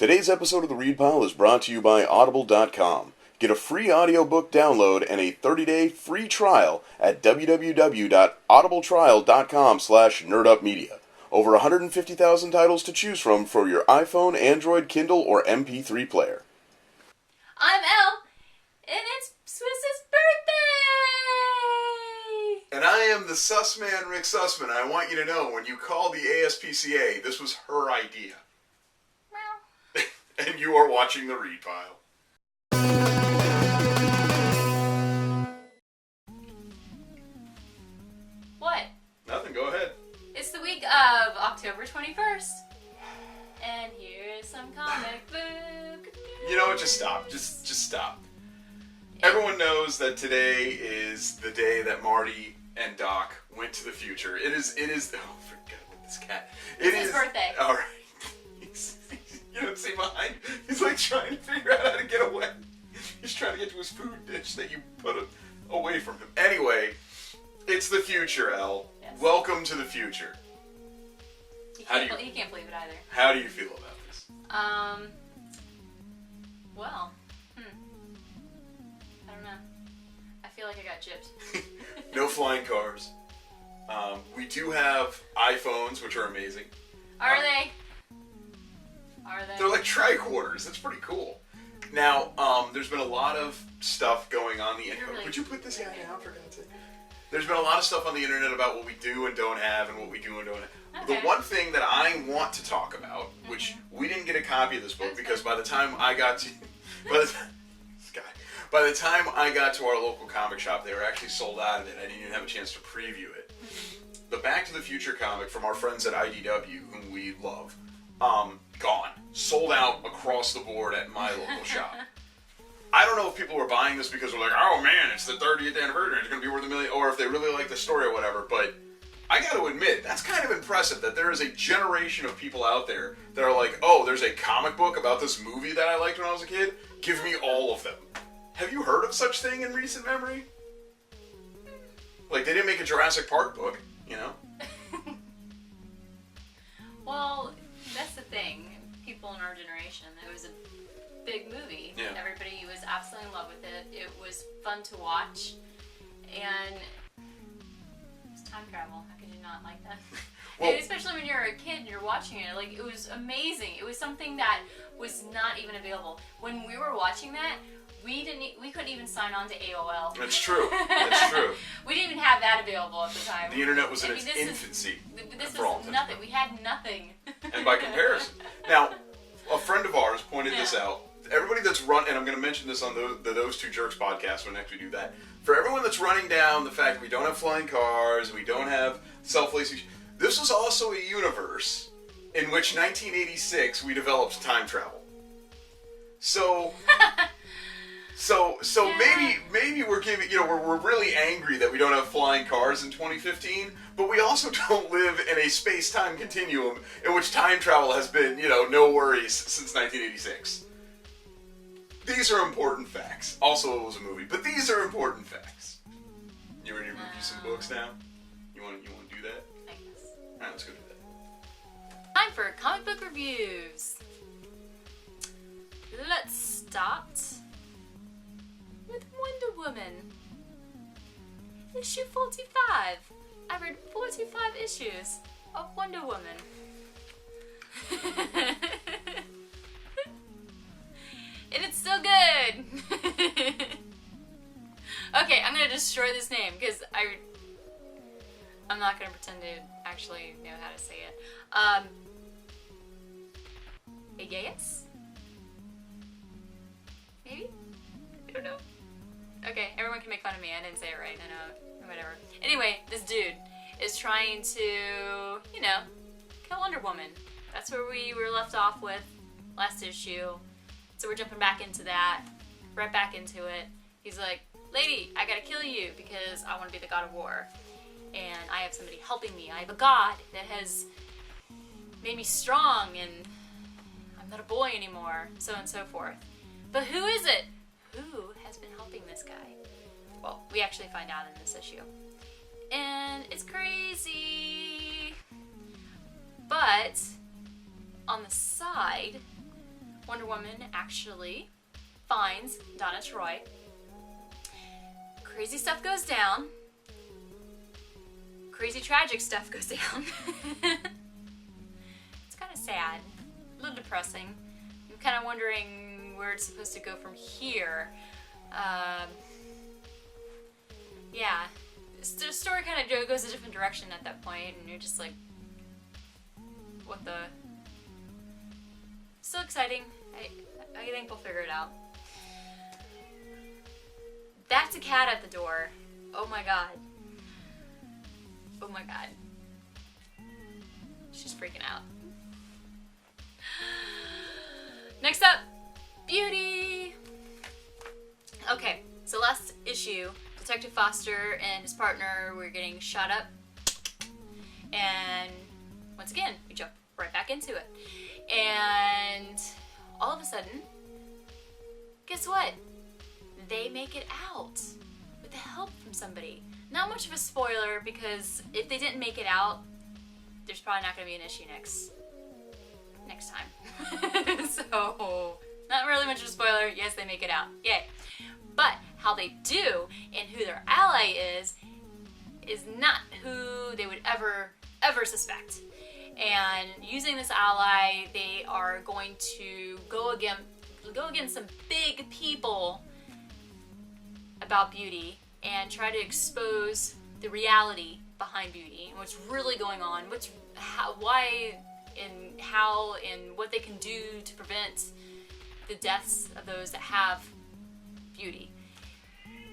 Today's episode of The Read Pile is brought to you by Audible.com. Get a free audiobook download and a 30-day free trial at www.audibletrial.com/nerdupmedia. Over 150,000 titles to choose from for your iPhone, Android, Kindle, or MP3 player. I'm Elle, and it's Swiss's birthday! And I am the sus man, Rick Sussman. I want you to know, when you called the ASPCA, this was her idea. Well. And you are watching The Read Pile. What? Nothing, go ahead. It's the week of October 21st. And here's some comic book. You know what, just stop. Just stop. Everyone knows that today is the day that Marty and Doc went to the future. It is, oh, forget about this cat. It's his birthday. Alright. You don't see behind? He's like trying to figure out how to get away. He's trying to get to his food dish that you put away from him. Anyway, it's the future, Elle. Yes. Welcome to the future. He can't believe it either. How do you feel about this? Well, I don't know. I feel like I got gypped. No flying cars. We do have iPhones, which are amazing. Are they? They're like tricorders. That's pretty cool. Now, there's been a lot of stuff going on the internet. Really, would you put this guy down, for God's sake? There's been a lot of stuff on the internet about what we do and don't have and what we do and don't have. Okay. The one thing that I want to talk about, which we didn't get a copy of this book because by the time I got to... By the time I got to our local comic shop, they were actually sold out of it. I didn't even have a chance to preview it. The Back to the Future comic from our friends at IDW, whom we love, gone. Sold out across the board at my local shop. I don't know if people were buying this because they're like, oh man, it's the 30th anniversary, it's going to be worth $1 million, or if they really like the story or whatever, but I got to admit, that's kind of impressive that there is a generation of people out there that are like, oh, there's a comic book about this movie that I liked when I was a kid? Give me all of them. Have you heard of such thing in recent memory? Like, they didn't make a Jurassic Park book, you know? Well, that's the thing. People in our generation, it was a big movie. Yeah. Everybody was absolutely in love with it. It was fun to watch. And it's time travel. How could you not like that? Well, especially when you're a kid and you're watching it. Like, it was amazing. It was something that was not even available. When we were watching that, we couldn't even sign on to AOL. That's true. That's true. We didn't even have that available at the time. The internet was in its infancy. This was nothing. We had nothing. And by comparison. Now, a friend of ours pointed this out. Everybody that's and I'm going to mention this on the Those Two Jerks podcast when next we do that. For everyone that's running down the fact we don't have flying cars, we don't have self-lacing... This was also a universe in which 1986 we developed time travel. So... So yeah. maybe we're giving, we're really angry that we don't have flying cars in 2015, but we also don't live in a space-time continuum in which time travel has been, no worries since 1986. These are important facts. Also, it was a movie, but these are important facts. You ready to review some books now? You want to do that? I guess. All right, let's go do that. Time for comic book reviews. Let's start with Wonder Woman. Issue 45. I read 45 issues of Wonder Woman. And it's still good. Okay, I'm gonna destroy this name because I'm not gonna pretend to actually know how to say it. Aegeus? Maybe? I don't know. Okay, everyone can make fun of me. I didn't say it right. I know. Whatever. Anyway, this dude is trying to, kill Wonder Woman. That's where we were left off with last issue. So we're jumping back into that. Right back into it. He's like, lady, I gotta kill you because I want to be the god of war. And I have somebody helping me. I have a god that has made me strong and I'm not a boy anymore. So on and so forth. But who is it? Who has been helping this guy? Well, we actually find out in this issue. And it's crazy. But on the side, Wonder Woman actually finds Donna Troy. Crazy stuff goes down. Crazy tragic stuff goes down. It's kind of sad, a little depressing. I'm kind of wondering where it's supposed to go from here. Yeah, the story kind of goes a different direction at that point, and you're just like, what the? Still exciting. I think we'll figure it out. That's a cat at the door. Oh my god. Oh my god. She's freaking out. Next up, Beauty! Okay, so last issue, Detective Foster and his partner were getting shot up. And once again, we jump right back into it. And all of a sudden, guess what? They make it out with the help from somebody. Not much of a spoiler, because if they didn't make it out, there's probably not going to be an issue next time. So, not really much of a spoiler. Yes, they make it out. Yay. But how they do and who their ally is not who they would ever suspect. And using this ally, they are going to go against some big people about Beauty and try to expose the reality behind Beauty and what's really going on, why and how and what they can do to prevent the deaths of those that have Beauty.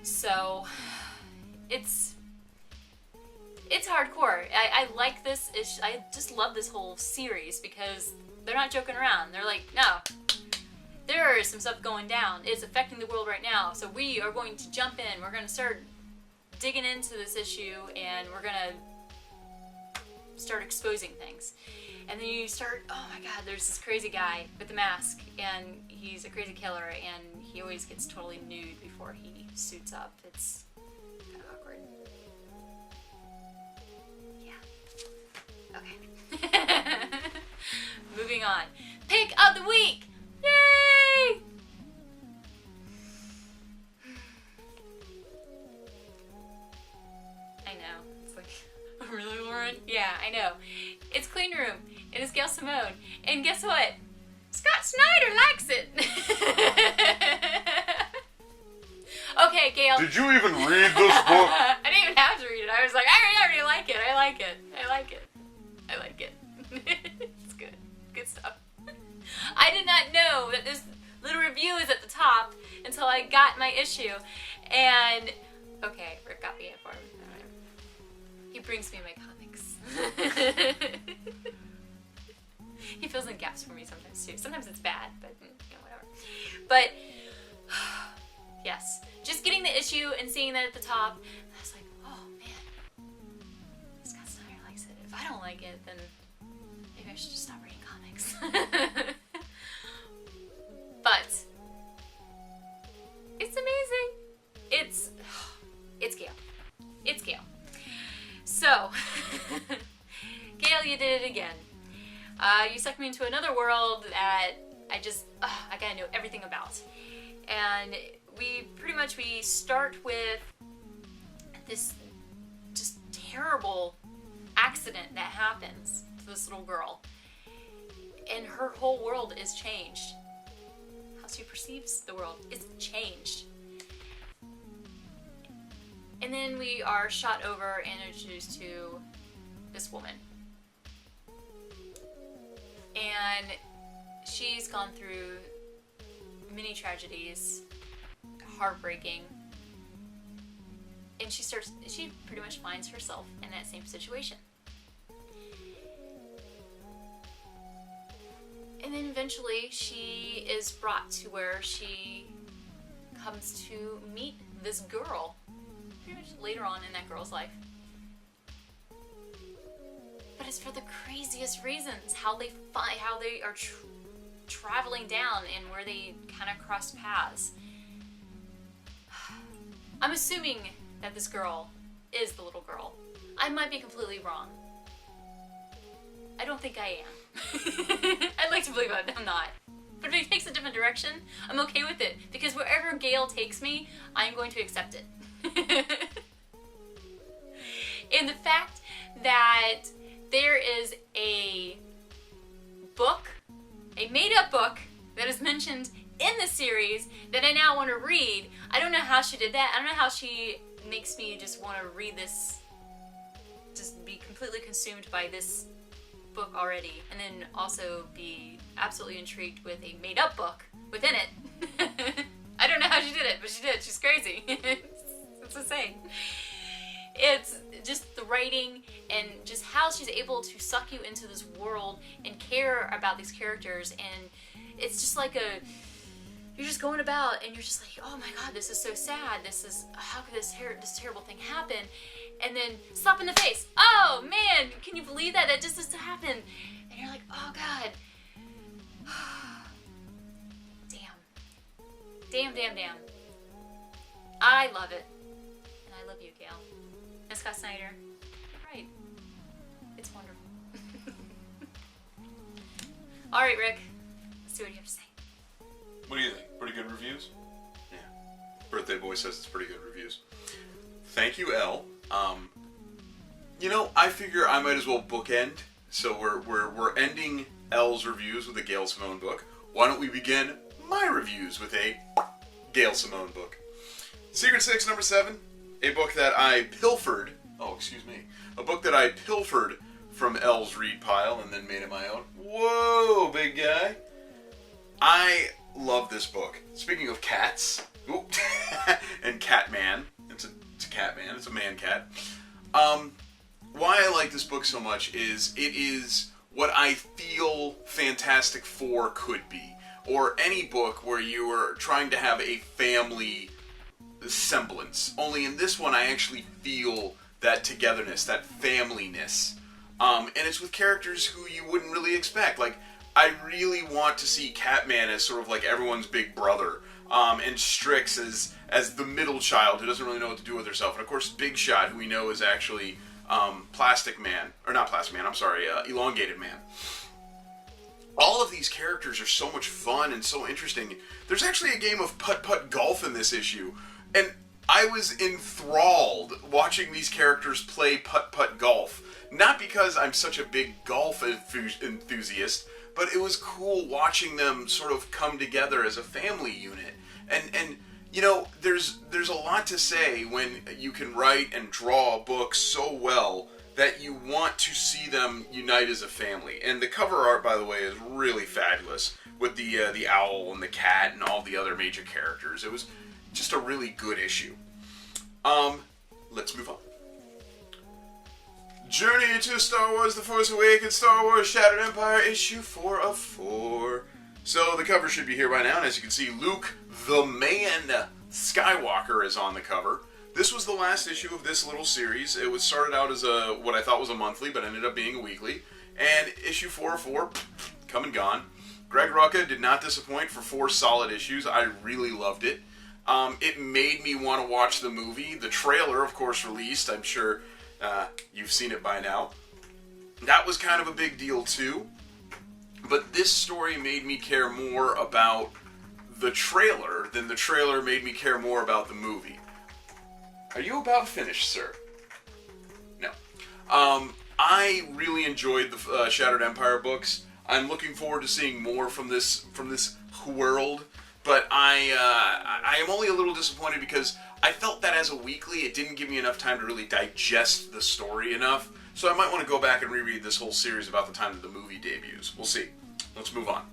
So it's hardcore. I like this. I just love this whole series because they're not joking around. They're like, no, there is some stuff going down. It's affecting the world right now. So we are going to jump in. We're going to start digging into this issue, and we're going to start exposing things. And then you start, oh my god, there's this crazy guy with the mask, and he's a crazy killer, and he always gets totally nude before he suits up. It's kind of awkward. Yeah. Okay. Moving on. Pick of the week! Yay! I know. It's like, oh, really, Lauren? Yeah, I know. It's Clean Room, and it's Gail Simone. And guess what? Scott Snyder likes it. Okay, Gail. Did you even read this book? I didn't even have to read it. I was like, I already like it. I like it. I like it. I like it. It's good. Good stuff. I did not know that this little review is at the top until I got my issue. And, okay, Rick got me it for me. He brings me my comics. He fills in gaps for me sometimes too. Sometimes it's bad, but whatever. But, yes. Just getting the issue and seeing that at the top, I was like, oh man, Scott Snyder likes it. If I don't like it, then maybe I should just stop reading comics. But it's amazing. It's Gail. It's Gail. So, Gail, you did it again. You sucked me into another world that I gotta know everything about. And we start with this just terrible accident that happens to this little girl. And her whole world is changed. How she perceives the world is changed. And then we are shot over and introduced to this woman. And she's gone through many tragedies, heartbreaking. And she pretty much finds herself in that same situation. And then eventually she is brought to where she comes to meet this girl. Pretty much later on in that girl's life. But it's for the craziest reasons. How they are traveling down and where they kind of cross paths. I'm assuming that this girl is the little girl. I might be completely wrong. I don't think I am. I'd like to believe I'm not. But if it makes a direction, I'm okay with it. Because wherever Gale takes me, I'm going to accept it. And the fact that there is a book, a made-up book, that is mentioned in the series that I now want to read. I don't know how she did that. I don't know how she makes me just want to read this, just be completely consumed by this book already, and then also be absolutely intrigued with a made-up book within it. I don't know how she did it, but she did. She's crazy. It's insane. It's just the writing and just how she's able to suck you into this world and care about these characters, and it's just like you're just going about and you're just like, oh my god, this is so sad. This is, how could this terrible thing happen? And then slap in the face. Oh man, can you believe that? That just happened. And you're like, oh god. Damn. I love it. And I love you, Gail. And Scott Snyder. You're right. It's wonderful. Alright, Rick. Let's see what you have to say. What do you think? Pretty good reviews? Yeah. Birthday Boy says it's pretty good reviews. Thank you, Elle. I figure I might as well bookend. So we're ending Elle's reviews with a Gail Simone book. Why don't we begin my reviews with a Gail Simone book? Secret Six number 7, a book that I pilfered. A book that I pilfered from Elle's read pile and then made it my own. Whoa, big guy. I love this book. Speaking of cats, and Catman. It's a Catman. It's a man cat. Why I like this book so much is it is what I feel Fantastic Four could be, or any book where you are trying to have a family semblance. Only in this one, I actually feel that togetherness, that familyness, and it's with characters who you wouldn't really expect. Like, I really want to see Catman as sort of like everyone's big brother, and Strix as the middle child who doesn't really know what to do with herself, and of course Big Shot, who we know is actually Elongated Man. All of these characters are so much fun and so interesting. There's actually a game of putt-putt golf in this issue, and I was enthralled watching these characters play putt-putt golf. Not because I'm such a big golf enthusiast, but it was cool watching them sort of come together as a family unit. And there's a lot to say when you can write and draw a book so well that you want to see them unite as a family. And the cover art, by the way, is really fabulous with the owl and the cat and all the other major characters. It was just a really good issue. Let's move on. Journey into Star Wars The Force Awakens, Star Wars Shattered Empire, issue 4 of 4. So the cover should be here by now, and as you can see, Luke the Man Skywalker is on the cover. This was the last issue of this little series. It was started out as what I thought was a monthly, but ended up being a weekly. And issue 4 of 4, come and gone. Greg Rucka did not disappoint for 4 solid issues. I really loved it. It made me want to watch the movie. The trailer, of course, released. I'm sure you've seen it by now. That was kind of a big deal, too. But this story made me care more about the trailer than the trailer made me care more about the movie. Are you about finished, sir? No. I really enjoyed the Shattered Empire books. I'm looking forward to seeing more from this world. But I am only a little disappointed because I felt that as a weekly, it didn't give me enough time to really digest the story enough. So I might want to go back and reread this whole series about the time that the movie debuts. We'll see. Let's move on.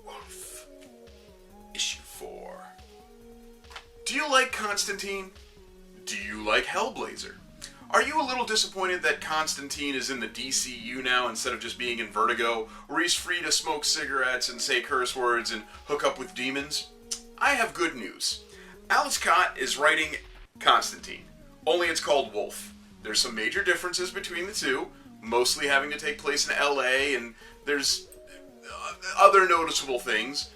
Wolf. Issue 4. Do you like Constantine? Do you like Hellblazer? Are you a little disappointed that Constantine is in the DCU now instead of just being in Vertigo, where he's free to smoke cigarettes and say curse words and hook up with demons? I have good news. Alex Cott is writing Constantine, only it's called Wolf. There's some major differences between the two, mostly having to take place in LA, and there's other noticeable things,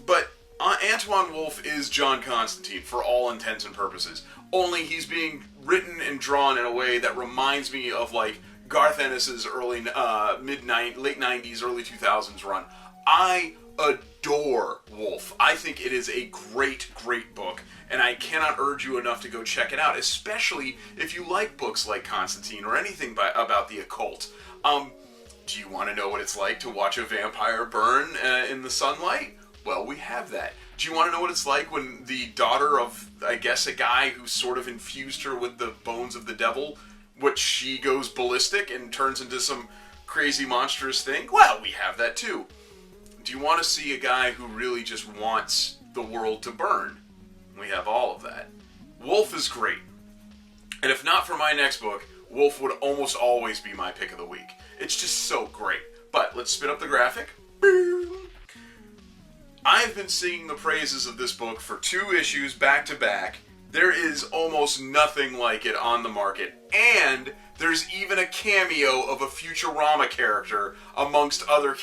but Antoine Wolfe is John Constantine for all intents and purposes. Only he's being written and drawn in a way that reminds me of like Garth Ennis's early late 90s, early 2000s run. I adore Wolf. I think it is a great, great book, and I cannot urge you enough to go check it out, especially if you like books like Constantine or anything about the occult. Do you want to know what it's like to watch a vampire burn in the sunlight? Well, we have that. Do you want to know what it's like when the daughter of, I guess, a guy who sort of infused her with the bones of the devil, what she goes ballistic and turns into some crazy monstrous thing? Well, we have that too. Do you want to see a guy who really just wants the world to burn? We have all of that. Wolf is great. And if not for my next book, Wolf would almost always be my pick of the week. It's just so great. But let's spin up the graphic. I've been singing the praises of this book for 2 issues back to back. There is almost nothing like it on the market. And there's even a cameo of a Futurama character amongst other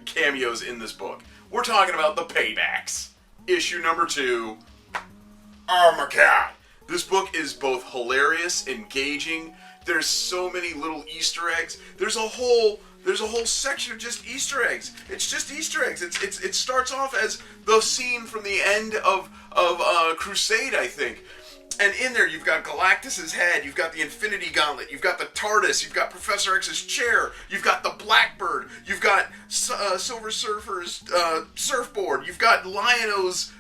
cameos in this book. We're talking about the Paybacks. Issue number 2. Oh my god. This book is both hilarious, engaging. There's so many little Easter eggs. There's a whole section of just Easter eggs. It's just Easter eggs. It starts off as the scene from the end of Crusade, I think. And in there, you've got Galactus's head, you've got the Infinity Gauntlet, you've got the TARDIS, you've got Professor X's chair, you've got the Blackbird, you've got Silver Surfer's surfboard, you've got Lion-O's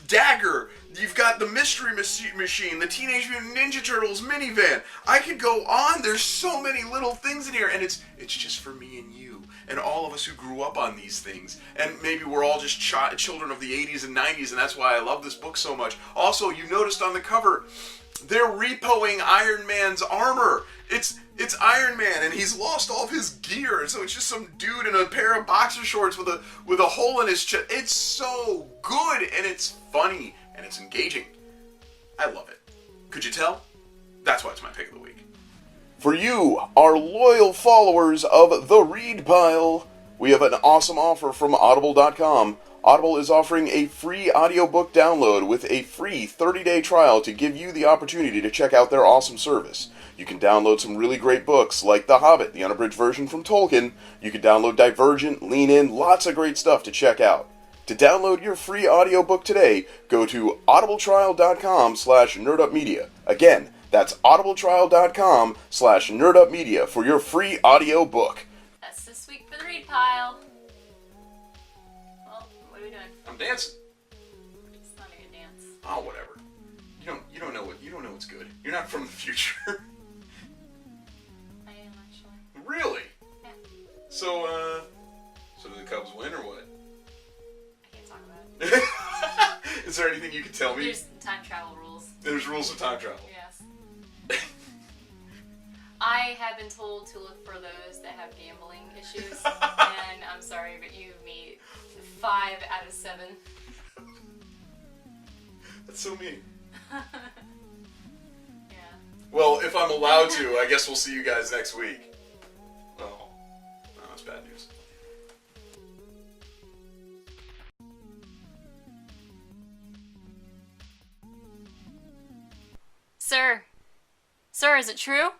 dagger, you've got the Mystery Machine, the Teenage Mutant Ninja Turtles minivan. I could go on. There's so many little things in here, and it's just for me and you, and all of us who grew up on these things. And maybe we're all just children of the 80s and 90s, and that's why I love this book so much. Also, you noticed on the cover, they're repoing Iron Man's armor. It's Iron Man, and he's lost all of his gear, and so it's just some dude in a pair of boxer shorts with a hole in his chest. It's so good, and it's funny, and it's engaging. I love it. Could you tell? That's why it's my pick of the week. For you, our loyal followers of The Read Pile, we have an awesome offer from Audible.com. Audible is offering a free audiobook download with a free 30-day trial to give you the opportunity to check out their awesome service. You can download some really great books like The Hobbit, the unabridged version from Tolkien. You can download Divergent, Lean In, lots of great stuff to check out. To download your free audiobook today, go to audibletrial.com/nerdupmedia. Again, that's audibletrial.com/nerdupmedia for your free audiobook. That's this week for the Read Pile. Well, what are we doing? I'm dancing. It's not a good dance. Oh, whatever. You don't know what's good. You're not from the future. I am actually. Really? Yeah. So do the Cubs win or what? I can't talk about it. Is there anything you can tell me? There's time travel rules. There's rules of time travel. Yes. I have been told to look for those that have gambling issues, and I'm sorry, but you meet 5 out of 7. That's so mean. Yeah. Well, if I'm allowed to, I guess we'll see you guys next week. Oh, no, that's bad news. Sir, is it true?